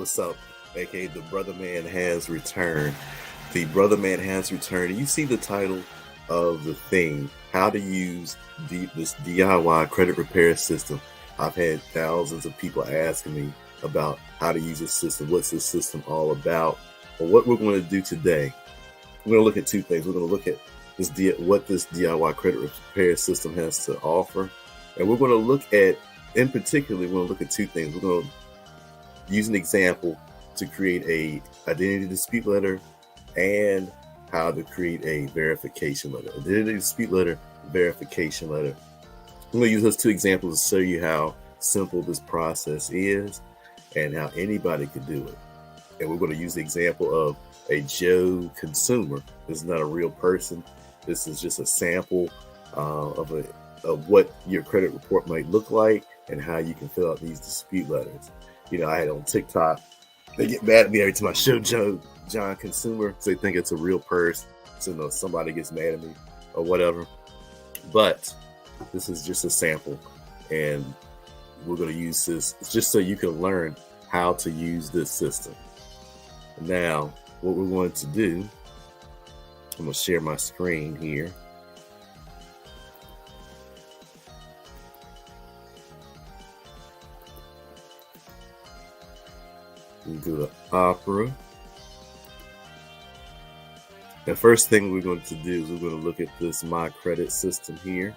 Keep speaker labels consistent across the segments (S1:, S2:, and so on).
S1: what's up? AKA the Brothaman has returned. The Brothaman has returned. You see the title of the thing, how to use this DIY credit repair system. I've had thousands of people asking me about how to use this system. What's this system all about? Well, what we're going to do today, we're going to look at two things. We're going to look at what this DIY credit repair system has to offer. And we're going to look at, in particular, we're going to look at two things. We're going to use an example to create a identity dispute letter and how to create a verification letter. Identity dispute letter, verification letter. I'm going to use those two examples to show you how simple this process is and how anybody could do it. And we're going to use the example of a Joe consumer. This is not a real person. This is just a sample of what your credit report might look like and how you can fill out these dispute letters. You know, I had on TikTok, they get mad at me every time I show John consumer because they think it's a real person. So somebody gets mad at me or whatever. But this is just a sample, and we're going to use this just so you can learn how to use this system. Now, what we're going to do, I'm going to share my screen here. We go to Opera. The first thing we're going to do is we're going to look at this Mycredit System here.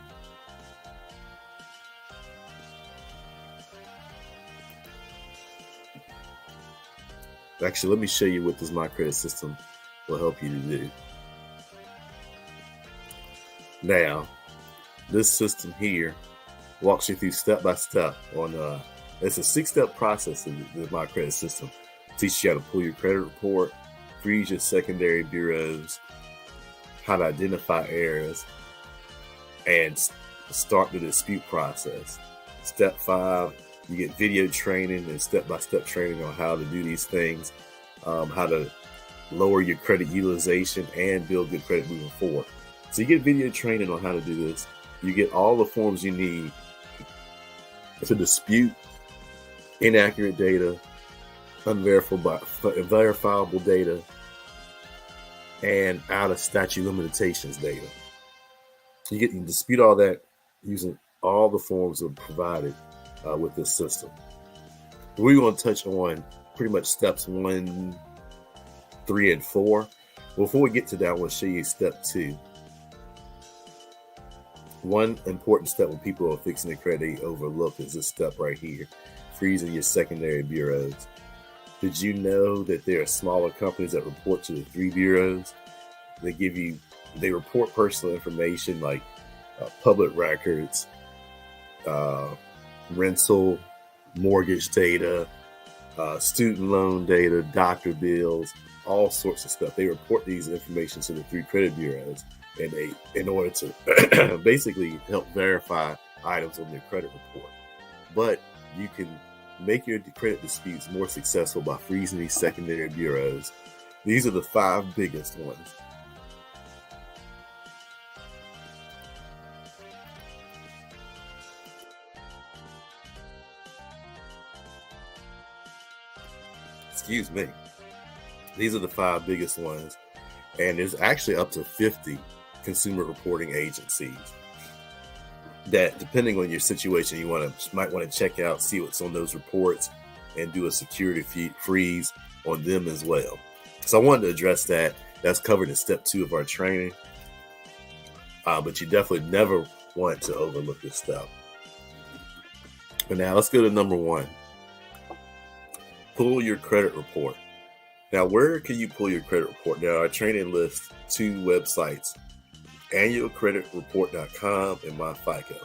S1: Actually, let me show you what this Mycredit System will help you to do. Now, this system here walks you through step by step on it's a 6-step process in the Mycredit System. It teaches you how to pull your credit report, freeze your secondary bureaus, how to identify errors, and start the dispute process. Step 5, you get video training and step-by-step training on how to do these things, how to lower your credit utilization and build good credit moving forward. So you get video training on how to do this. You get all the forms you need to dispute inaccurate data, unverifiable data, and out of statute limitations data. You can dispute all that using all the forms that are provided with this system. We're going to touch on pretty much steps 1, 3, and 4. Before we get to that, I want to show you step 2. One important step when people are fixing their credit overlook is this step right here, freezing your secondary bureaus. Did you know that there are smaller companies that report to the 3 bureaus? They report personal information like public records, rental, mortgage data, student loan data, doctor bills, all sorts of stuff. They report these information to the 3 credit bureaus, and in order to basically help verify items on their credit report. But you can make your credit disputes more successful by freezing these secondary bureaus. These are the 5 biggest ones. Excuse me. These are the 5 biggest ones, and there's actually up to 50 consumer reporting agencies that, depending on your situation, you might want to check out, see what's on those reports, and do a security freeze on them as well. So I wanted to address that. That's covered in step 2 of our training, but you definitely never want to overlook this step. But now let's go to number 1. Pull your credit report. Now, where can you pull your credit report? Now, our training lists 2 websites, annualcreditreport.com and MyFICO.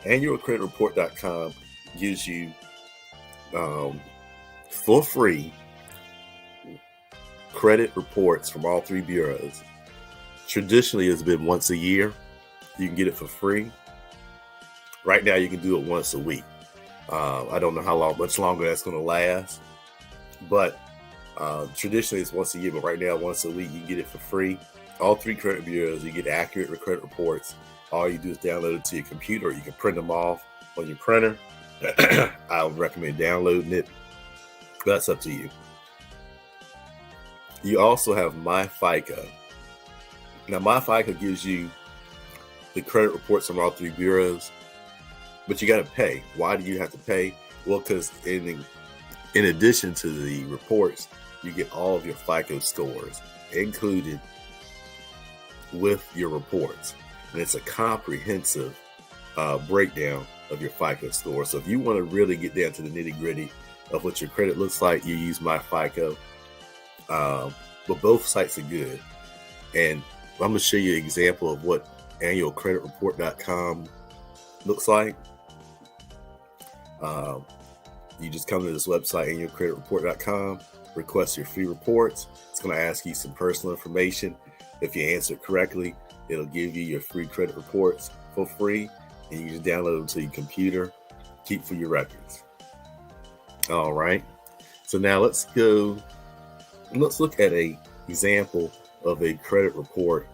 S1: Annualcreditreport.com gives you for free credit reports from all 3 bureaus. Traditionally, it's been once a year. You can get it for free. Right now, you can do it once a week. I don't know much longer that's going to last, but traditionally it's once a year, but right now once a week you can get it for free. All 3 credit bureaus, you get accurate credit reports. All you do is download it to your computer, or you can print them off on your printer. I would recommend downloading it. That's up to you. You also have MyFICO. Now, MyFICO gives you the credit reports from all three bureaus, but you got to pay. Why do you have to pay? Well, because in addition to the reports, you get all of your FICO scores included with your reports. And it's a comprehensive breakdown of your FICO score. So if you want to really get down to the nitty gritty of what your credit looks like, you use MyFICO. But both sites are good. And I'm going to show you an example of what annualcreditreport.com looks like. You just come to this website, annualcreditreport.com, request your free reports. It's going to ask you some personal information. If you answer it correctly, it'll give you your free credit reports for free, and you just download them to your computer, keep for your records. All right. So now let's look at an example of a credit report.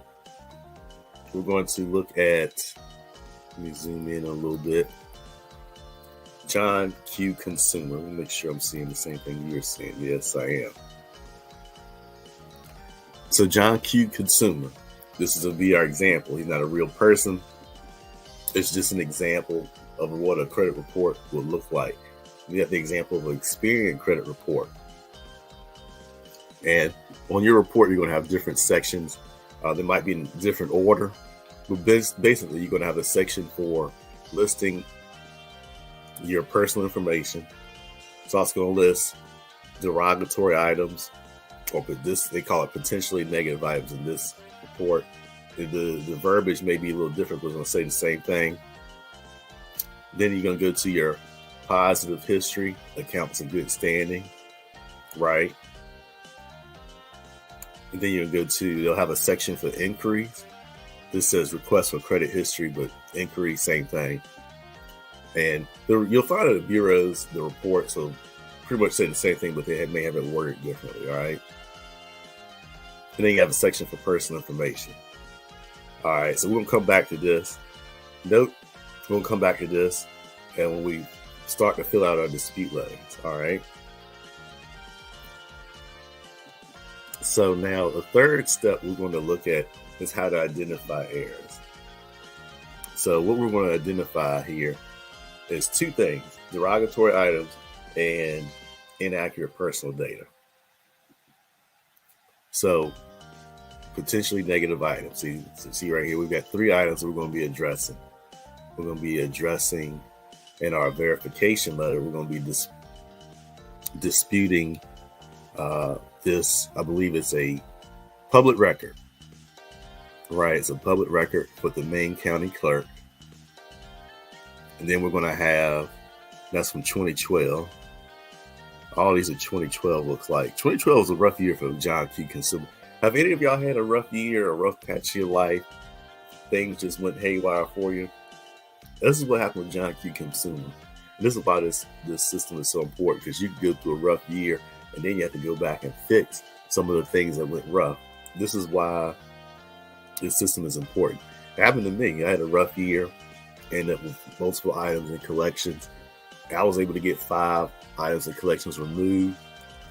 S1: We're going to look at, let me zoom in a little bit. John Q. Consumer. Let me make sure I'm seeing the same thing you're seeing. Yes, I am. So John Q. Consumer. This is be our example. He's not a real person. It's just an example of what a credit report would look like. We have the example of an Experian credit report. And on your report, you're going to have different sections. They might be in different order. But basically, you're going to have a section for listing your personal information. It's also going to list derogatory items, or they call it potentially negative items in this report. The verbiage may be a little different, but it's going to say the same thing. Then you're going to go to your positive history, accounts in good standing, right? And then you'll go to, they'll have a section for inquiries. This says request for credit history, but inquiry, same thing. And you'll find that the bureaus, the reports will pretty much say the same thing, but they may have it worded differently, all right? And then you have a section for personal information. All right, so we're going to come back to this. Note, we're going to come back to this, and when we start to fill out our dispute letters, all right? So now the third step we're going to look at is how to identify errors. So what we're going to identify here is two things: derogatory items and inaccurate personal data. So potentially negative items. See right here, we've got three items we're going to be addressing. We're going to be addressing in our verification letter, we're going to be disputing this. I believe it's a public record, right? It's a public record with the Maine County Clerk. And then we're going to have, that's from 2012. All these are 2012 looks like. 2012 was a rough year for John Q. Consumer. Have any of y'all had a rough year, a rough patch of your life? Things just went haywire for you? This is what happened with John Q. Consumer. And this is why this system is so important, because you can go through a rough year and then you have to go back and fix some of the things that went rough. This is why this system is important. It happened to me. I had a rough year, ended up with multiple items in collections. I was able to get 5 items in collections removed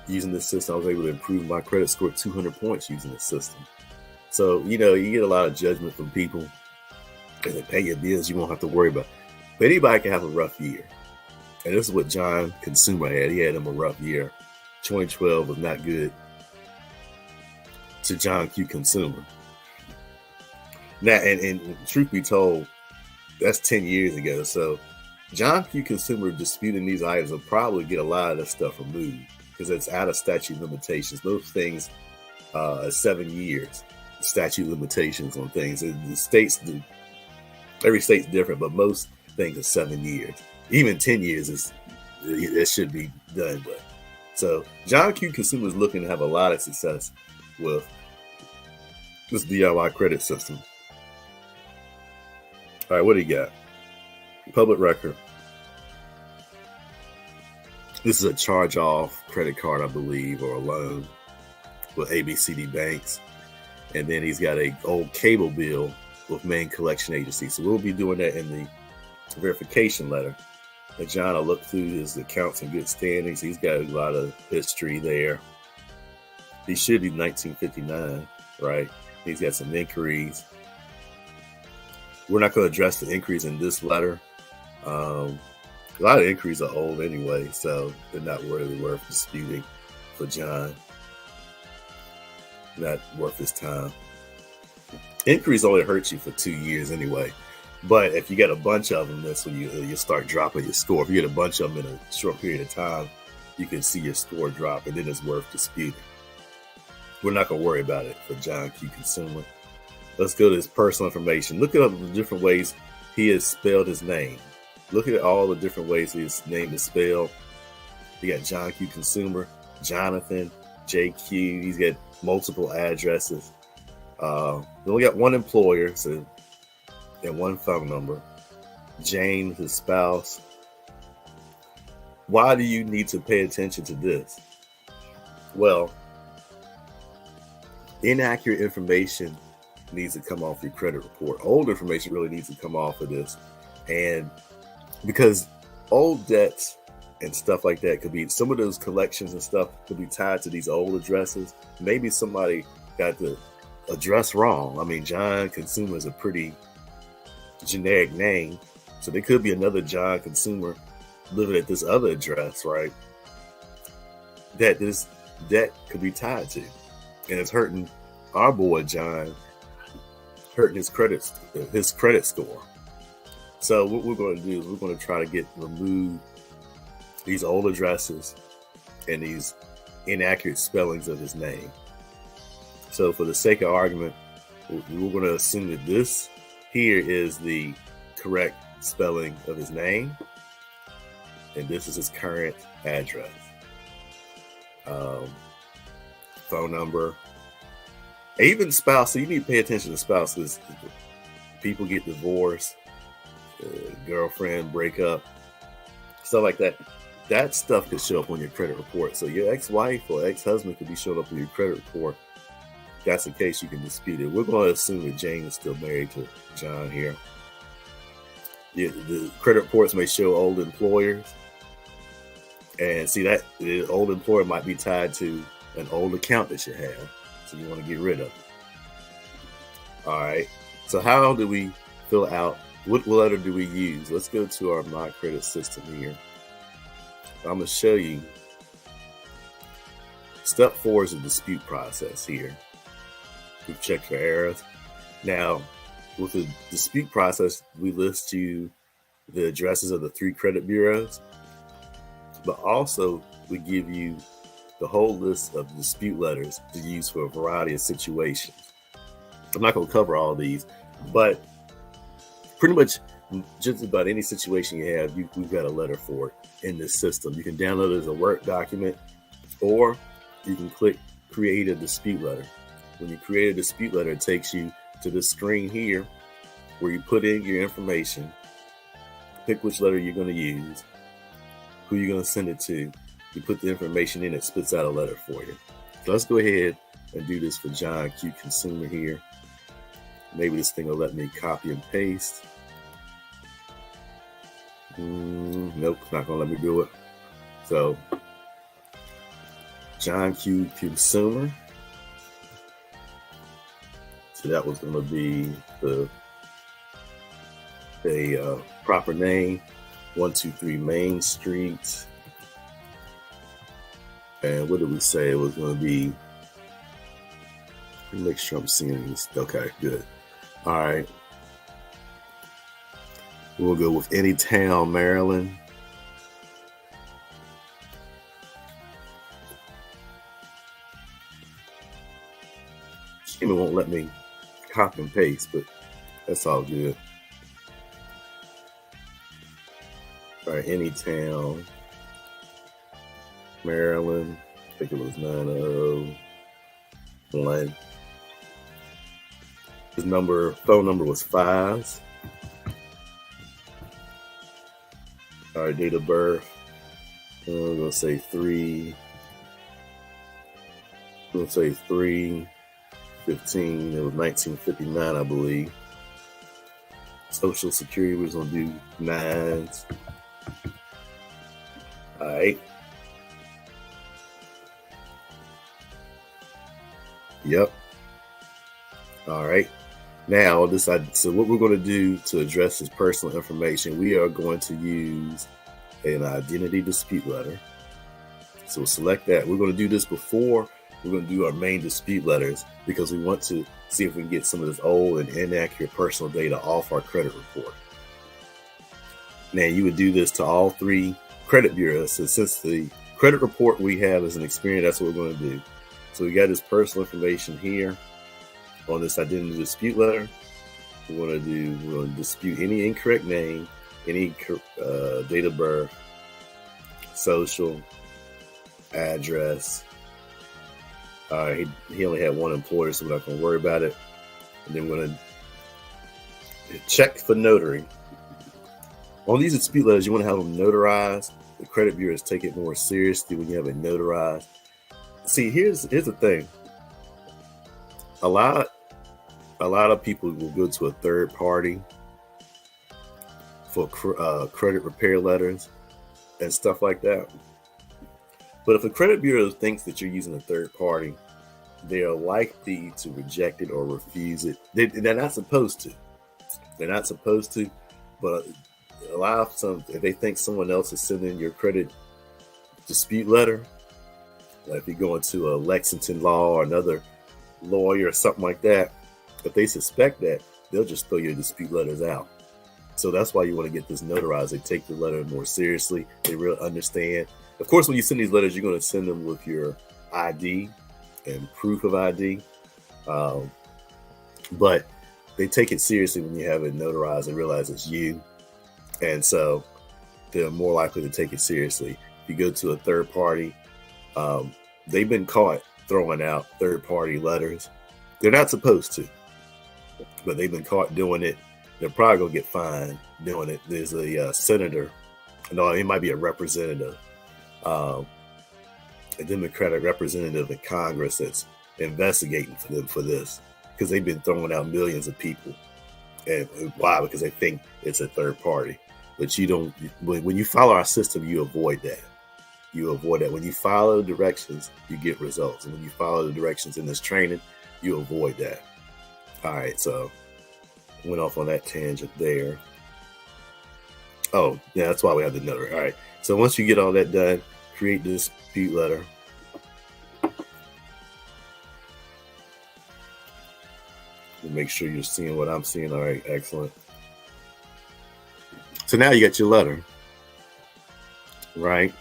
S1: using this system. I was able to improve my credit score 200 points using this system. So, you get a lot of judgment from people, and they pay your bills. You won't have to worry about it. But anybody can have a rough year. And this is what John Consumer had. He had him a rough year. 2012 was not good to John Q. Consumer. Now, and truth be told, that's 10 years ago. So John Q. Consumer disputing these items will probably get a lot of that stuff removed because it's out of statute of limitations. Those things are 7 years statute of limitations on things. The states do. Every state's different, but most things are 7 years. Even 10 years it should be done. But so John Q. Consumer is looking to have a lot of success with this DIY credit system. All right, what do you got? Public record. This is a charge-off credit card, I believe, or a loan with ABCD Banks. And then he's got a old cable bill with Maine Collection Agency. So we'll be doing that in the verification letter. And John, I looked through his accounts in good standings. He's got a lot of history there. He should be 1959, right? He's got some inquiries. We're not going to address the inquiries in this letter. A lot of inquiries are old anyway, so they're not really worth disputing for John. Not worth his time. Inquiries only hurt you for 2 years anyway. But if you get a bunch of them, that's when you start dropping your score. If you get a bunch of them in a short period of time, you can see your score drop, and then it's worth disputing. We're not going to worry about it for John Q. Consumer. Let's go to his personal information. Look at all the different ways he has spelled his name. Look at all the different ways his name is spelled. You got John Q. Consumer, Jonathan, JQ. He's got multiple addresses. We only got one employer, so and one phone number. Jane, his spouse. Why do you need to pay attention to this? Well, inaccurate information needs to come off your credit report. Old information really needs to come off of this. And because old debts and stuff like that could be, some of those collections and stuff could be tied to these old addresses. Maybe somebody got the address wrong. I mean, John Consumer is a pretty generic name, so there could be another John Consumer living at this other address, right? That this debt could be tied to, and it's hurting our boy John, hurting his credit score. So what we're going to do is we're going to try to remove these old addresses and these inaccurate spellings of his name. So for the sake of argument, we're going to assume that this here is the correct spelling of his name, and this is his current address. Phone number, even spouse. So you need to pay attention to spouse, because people get divorced, girlfriend break up, stuff like that. That stuff could show up on your credit report. So your ex-wife or ex-husband could be showing up on your credit report. If that's the case, you can dispute it. We're going to assume that Jane is still married to John here. The credit reports may show old employers, and see that the old employer might be tied to an old account that you have, so you want to get rid of it. All right. So how do we fill out? What letter do we use? Let's go to our Mycredit System here. I'm going to show you. Step 4 is a dispute process here. We've checked for errors. Now, with the dispute process, we list you the addresses of the 3 credit bureaus, but also we give you the whole list of dispute letters to use for a variety of situations. I'm not going to cover all these, but pretty much just about any situation you have, we've got a letter for it in this system. You can download it as a Word document, or you can click Create a Dispute Letter. When you create a dispute letter, it takes you to this screen here where you put in your information, pick which letter you're going to use, who you're going to send it to. You put the information in, it spits out a letter for you. So let's go ahead and do this for John Q. Consumer here. Maybe this thing will let me copy and paste. Nope, it's not going to let me do it. So, John Q. Consumer. So that was going to be the proper name, 123 Main Street. And what did we say? It was going to be, make sure I'm seeing this. Okay, good. All right. We'll go with Anytown, Maryland. It won't let me copy and paste, but that's all good. All right, Anytown, Maryland. I think it was 901. His phone number was 5. All right, date of birth. I'm gonna say 3. I'm gonna say 3/15. It was 1959, I believe. Social Security was gonna do 9s. All right. Yep. All right. Now, so what we're going to do to address this personal information, we are going to use an identity dispute letter. So select that. We're going to do this before we're going to do our main dispute letters, because we want to see if we can get some of this old and inaccurate personal data off our credit report. Now, you would do this to all 3 credit bureaus. So since the credit report we have is an Experian, that's what we're going to do. So we got this personal information here on this identity dispute letter. We're going to dispute any incorrect name, any date of birth, social, address. He only had 1 employer, so we're not going to worry about it. And then we're going to check for notary. On these dispute letters, you want to have them notarized. The credit bureaus take it more seriously when you have it notarized. See, here's the thing. A lot of people will go to a third party for credit repair letters and stuff like that. But if a credit bureau thinks that you're using a third party, they are likely to reject it or refuse it. They're not supposed to. They're not supposed to, but if they think someone else is sending your credit dispute letter, like if you go into a Lexington Law or another lawyer or something like that, if they suspect that, they'll just throw your dispute letters out. So that's why you want to get this notarized. They take the letter more seriously. They really understand. Of course, when you send these letters, you're going to send them with your ID and proof of ID. But they take it seriously when you have it notarized and realize it's you. And so they're more likely to take it seriously. If you go to a third party, they've been caught throwing out third party letters. They're not supposed to, but they've been caught doing it. They're probably going to get fined doing it. There's a senator, no, it might be a representative, a Democratic representative in Congress that's investigating for them for this, because they've been throwing out millions of people. And why? Because they think it's a third party. But you don't, when you follow our system, you avoid that. You avoid that. When you follow directions, you get results. And when you follow the directions in this training, you avoid that. All right, so went off on that tangent there. Oh, yeah, that's why we have the notary. All right, so once you get all that done, create this dispute letter. Make sure you're seeing what I'm seeing. All right, excellent. So now you got your letter, right?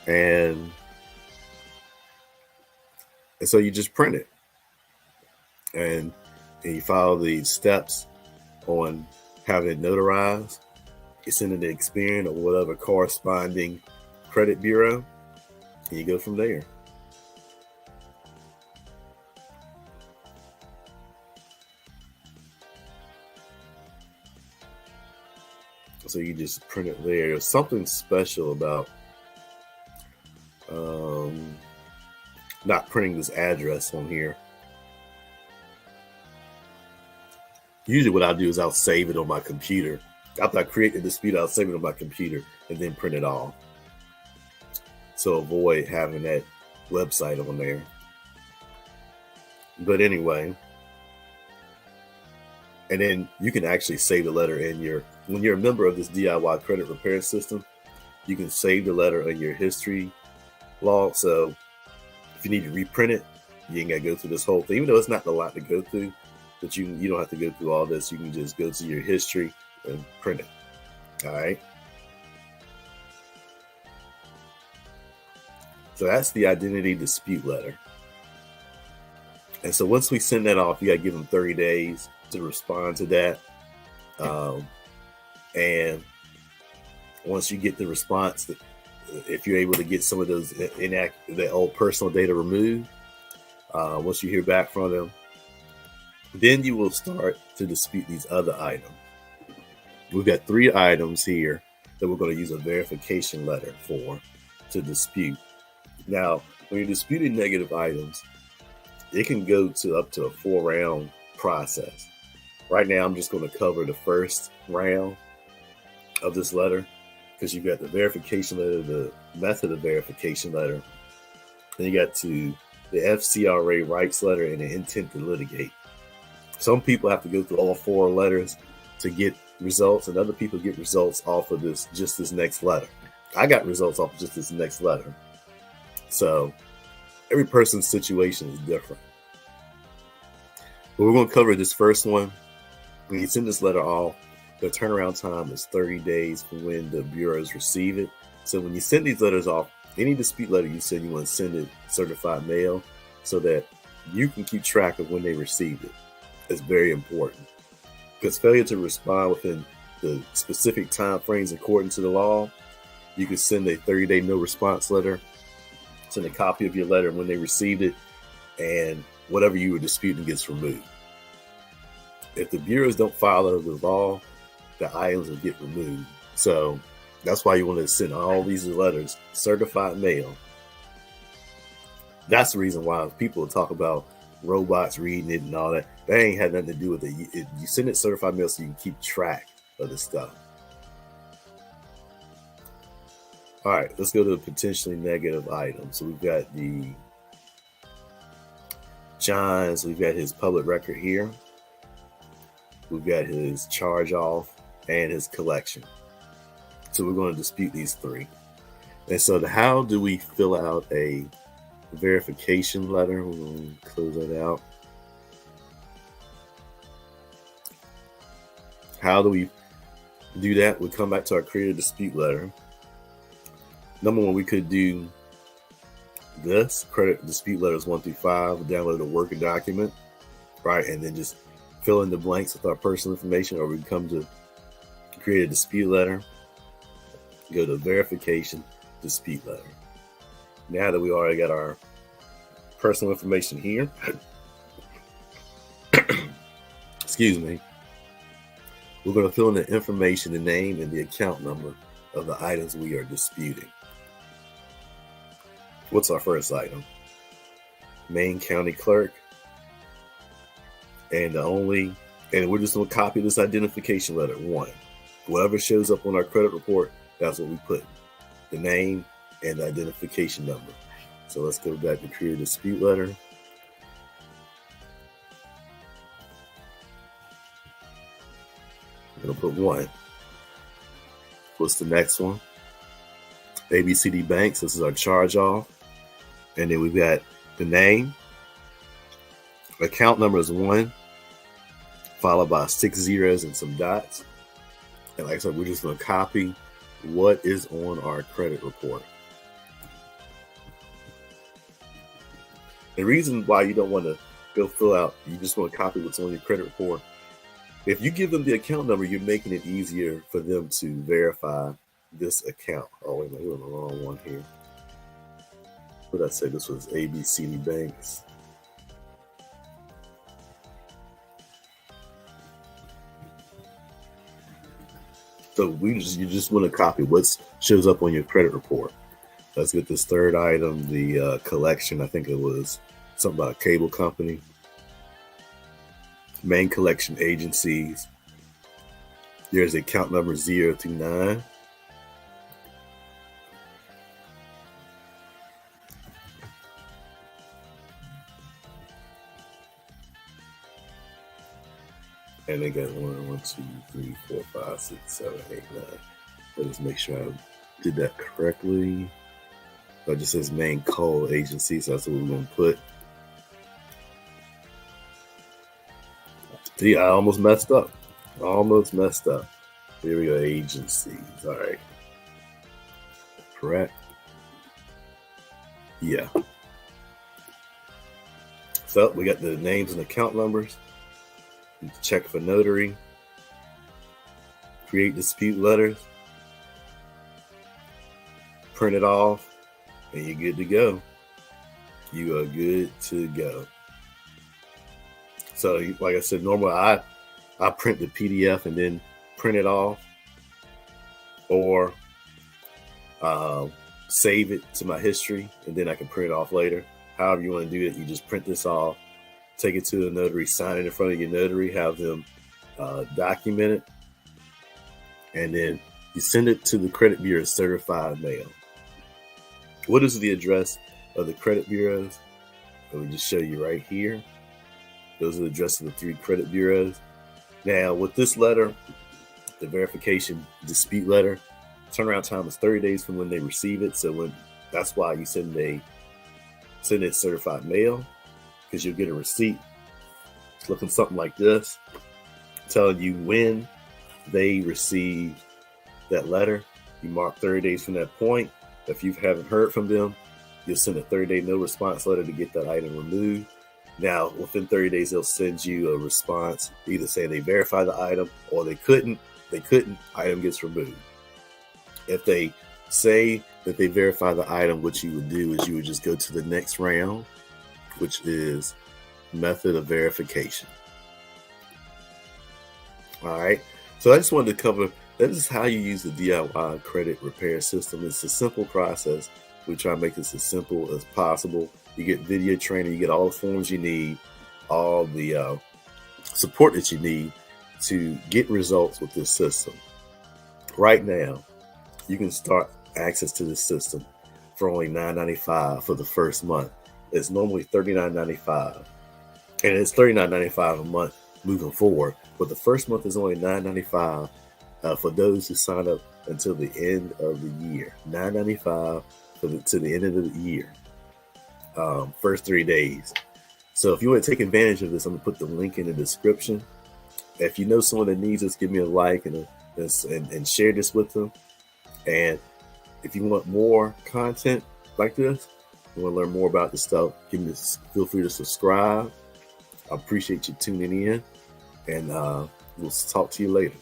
S1: And so you just print it, and you follow the steps on having it notarized. You send it to Experian or whatever corresponding credit bureau, and you go from there. So you just print it there. There's something special about not printing this address on here. Usually what I'll do is I'll save it on my computer. After I create the dispute, I'll save it on my computer and then print it off. So avoid having that website on there. But anyway, and then you can actually save the letter in when you're a member of this DIY credit repair system, you can save the letter in your history log. So if you need to reprint it, you ain't got to go through this whole thing, even though it's not a lot to go through, but you don't have to go through all this. You can just go to your history and print it. All right. So that's the identity dispute letter. And so once we send that off, you got to give them 30 days to respond to that. And once you get the response, if you're able to get some of those the old personal data removed, once you hear back from them, then you will start to dispute these other items. We've got 3 items here that we're going to use a verification letter to dispute. Now, when you're disputing negative items, it can go to up to a 4-round process. Right now, I'm just going to cover the first round of this letter. because you've got the verification letter, the method of verification letter, then you got to the FCRA rights letter and the intent to litigate. Some people have to go through all 4 letters to get results, and other people get results off of just this next letter. I got results off of just this next letter. So every person's situation is different. But we're going to cover this first one. When you send this letter off, the turnaround time is 30 days from when the bureaus receive it. So when you send these letters off, any dispute letter you send, you want to send it certified mail so that you can keep track of when they received it. It's very important, because failure to respond within the specific time frames according to the law, you can send a 30-day no response letter, send a copy of your letter when they received it, and whatever you were disputing gets removed. If the bureaus don't follow the law, the items will get removed. So that's why you want to send all these letters certified mail. That's the reason why people talk about robots reading it and all that. That ain't had nothing to do with it. You send it certified mail so you can keep track of the stuff. All right, let's go to the potentially negative items. So we've got the John's, we've got his public record here. We've got his charge off and his collection. So we're going to dispute these 3. And so how do we fill out a verification letter? We're going to close that out. How do we do that? We come back to our create a dispute letter. Number 1, we could do this, credit dispute letters 1 through 5, download a working document, right? And then just fill in the blanks with our personal information, or we come to create a dispute letter, go to verification, dispute letter. Now that we already got our personal information here, excuse me, we're going to fill in the information, the name, and the account number of the items we are disputing. What's our first item? Maine County Clerk. And we're just going to copy this identification letter 1. Whatever shows up on our credit report, that's what we put. The name and the identification number. So let's go back to create a dispute letter. I'm going to put 1. What's the next one? ABCD Banks. This is our charge off. And then we've got the name. Account number is 1, followed by 6 zeros and some dots. And like I said, we're just going to copy what is on our credit report. The reason why you don't want to go fill out, you just want to copy what's on your credit report. If you give them the account number, you're making it easier for them to verify this account. Oh, wait a minute, we're on the wrong one here. What did I say? This was ABCD Banks. So you just want to copy what shows up on your credit report. Let's get this third item, the collection. I think it was something about a cable company. Main collection agencies. There's account number 0 through 9. And they got 1, 2, 3, 4, 5, 6, 7, 8, 9. Let's make sure I did that correctly. It just says main coal agency, so that's what we're going to put. See, I almost messed up. Here we go, agencies. All right. Correct. Yeah. So we got the names and account numbers. Check for notary. Create dispute letters. Print it off, and you're good to go. You are good to go. So, like I said, normally I print the PDF and then print it off, or save it to my history, and then I can print it off later. However you want to do it, you just print this off, take it to the notary, sign it in front of your notary, have them document it, and then You send it to the credit bureau certified mail. What is the address of the credit bureaus? Let me just show you right here. Those are the address of the 3 credit bureaus. Now, with this letter, the verification dispute letter, turnaround time is 30 days from when they receive it. So that's why you send it certified mail, because you'll get a receipt. It's looking something like this, telling you when they received that letter. You mark 30 days from that point. If you haven't heard from them, you'll send a 30-day no response letter to get that item removed. Now, within 30 days, they'll send you a response, either saying they verified the item or they couldn't, item gets removed. If they say that they verify the item, what you would do is you would just go to the next round, which is method of verification. All right. So I just wanted to cover, that is how you use the DIY credit repair system. It's a simple process. We try to make this as simple as possible. You get video training, you get all the forms you need, all the support that you need to get results with this system. Right now, you can start access to this system for only $9.95 for the first month. It's normally $39.95, and it's $39.95 a month moving forward. But the first month is only $9.95 for those who sign up until the end of the year. $9.95 to the end of the year. First 3 days. So if you want to take advantage of this, I'm gonna put the link in the description. If you know someone that needs this, give me a like and share this with them. And if you want more content like this, you want to learn more about this stuff, feel free to subscribe. I appreciate you tuning in, and we'll talk to you later.